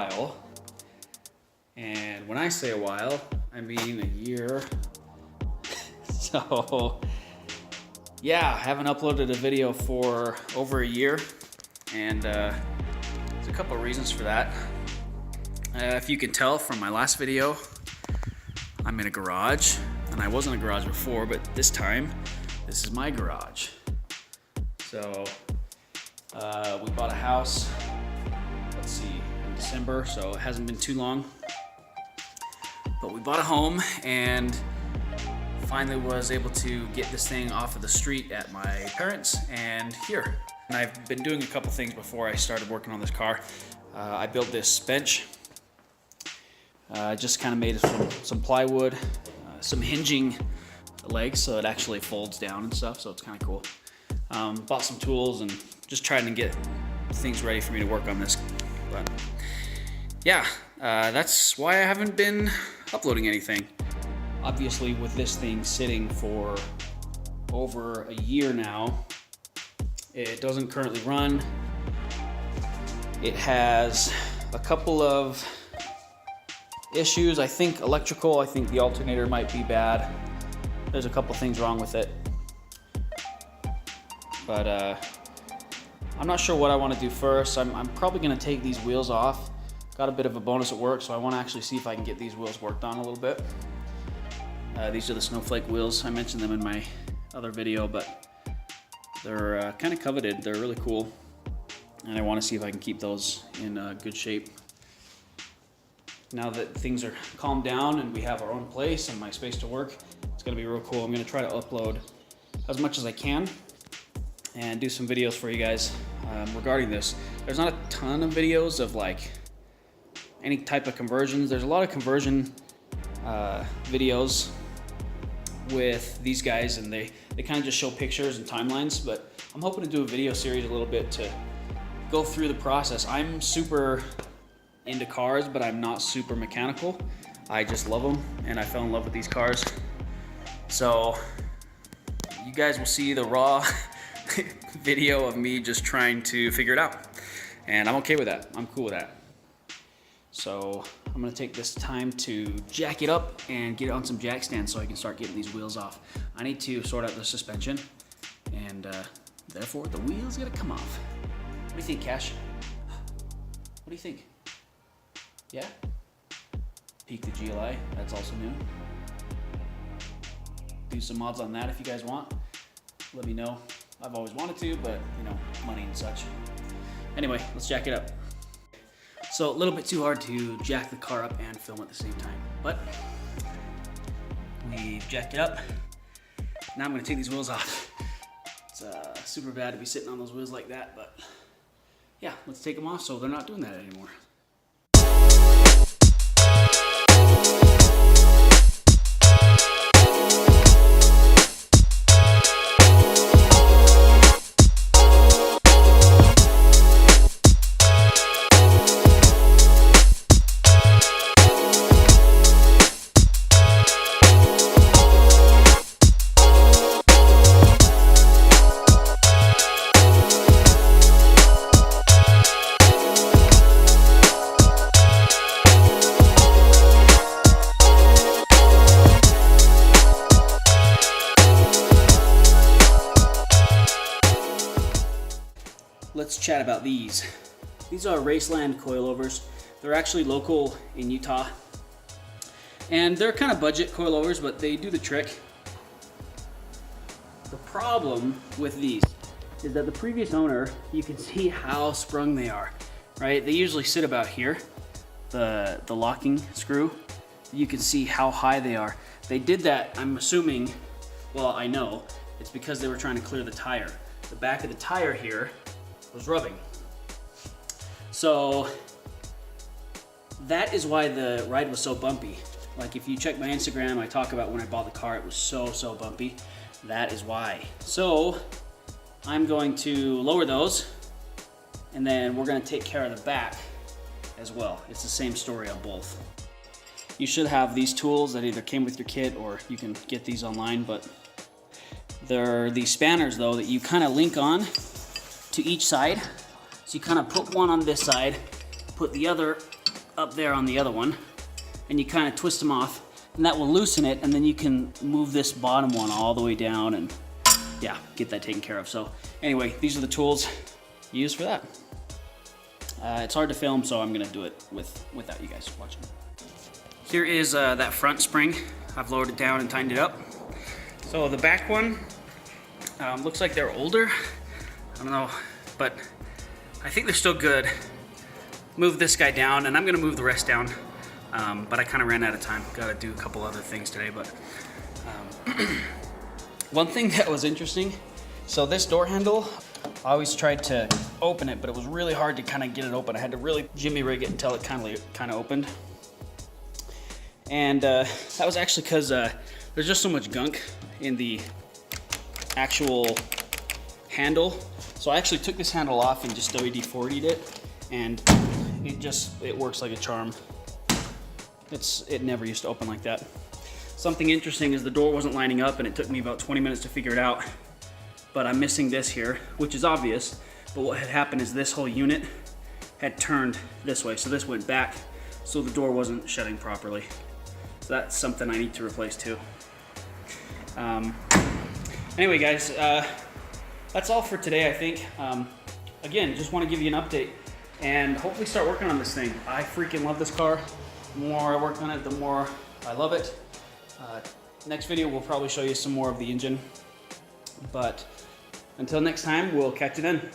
while. And when I say a while, I mean a year. So yeah, I haven't uploaded a video for over a year, and there's a couple of reasons for that. If you can tell from my last video, I'm in a garage, and I was in a garage before, but this time, this is my garage. So we bought a house, let's see, in December, so it hasn't been too long. But we bought a home and finally was able to get this thing off of the street at my parents' and here. And I've been doing a couple things before I started working on this car. I built this bench. Just kind of made some plywood, some hinging legs so it actually folds down and stuff, so it's kind of cool. Bought some tools and just trying to get things ready for me to work on this. But yeah, that's why I haven't been uploading anything. Obviously, with this thing sitting for over a year now, it doesn't currently run. It has a couple of issues. I think electrical, I think the alternator might be bad. There's a couple things wrong with it. But I'm not sure what I want to do first. I'm probably going to take these wheels off. Got a bit of a bonus at work, so I want to actually see if I can get these wheels worked on a little bit. These are the snowflake wheels. I mentioned them in my other video, but they're kind of coveted. They're really cool, and I want to see if I can keep those in good shape. Now that things are calmed down and we have our own place and my space to work, it's going to be real cool. I'm going to try to upload as much as I can and do some videos for you guys regarding this. There's not a ton of videos of like any type of conversions. There's a lot of conversion videos with these guys, and they kind of just show pictures and timelines, but I'm hoping to do a video series a little bit to go through the process. I'm super into cars, but I'm not super mechanical. I just love them, and I fell in love with these cars. So you guys will see the raw video of me just trying to figure it out, and I'm okay with that. I'm cool with that. So I'm gonna take this time to jack it up and get it on some jack stands so I can start getting these wheels off. I need to sort out the suspension, and therefore the wheels gotta come off. What do you think, Cash? What do you think? Yeah? Peak the GLI, that's also new. Do some mods on that if you guys want. Let me know. I've always wanted to, but you know, money and such. Anyway, let's jack it up. So a little bit too hard to jack the car up and film at the same time, but we've jacked it up. Now I'm gonna take these wheels off. It's super bad to be sitting on those wheels like that, but yeah, let's take them off so they're not doing that anymore. Let's chat about these. These are Raceland coilovers. They're actually local in Utah. And they're kind of budget coilovers, but they do the trick. The problem with these is that the previous owner, you can see how sprung they are, right? They usually sit about here, the locking screw. You can see how high they are. They did that, I'm assuming, well, I know, it's because they were trying to clear the tire. The back of the tire here was rubbing. So that is why the ride was so bumpy. Like if you check my Instagram, I talk about when I bought the car, it was so bumpy. That is why. So I'm going to lower those, and then we're gonna take care of the back as well. It's the same story on both. You should have these tools that either came with your kit or you can get these online, but there are these spanners though that you kind of link on to each side. So you kind of put one on this side, put the other up there on the other one, and you kind of twist them off, and that will loosen it, and then you can move this bottom one all the way down and yeah, get that taken care of. So anyway, these are the tools used for that. It's hard to film, so I'm gonna do it without you guys watching. Here is that front spring. I've lowered it down and tightened it up. So the back one looks like they're older. I don't know, but I think they're still good. Move this guy down, and I'm gonna move the rest down. But I kind of ran out of time. Got to do a couple other things today, but one thing that was interesting, so this door handle, I always tried to open it, but it was really hard to kind of get it open. I had to really jimmy rig it until it kind of opened. And that was actually because there's just so much gunk in the actual handle. So I actually took this handle off and just WD-40'd it, and it works like a charm. It never used to open like that. Something interesting is the door wasn't lining up, and it took me about 20 minutes to figure it out. But I'm missing this here, which is obvious. But what had happened is this whole unit had turned this way. So this went back, so the door wasn't shutting properly. So that's something I need to replace too. Anyway guys, that's all for today, I think. Again, just want to give you an update and hopefully start working on this thing. I freaking love this car. The more I work on it, the more I love it. Next video, we'll probably show you some more of the engine. But until next time, we'll catch you then.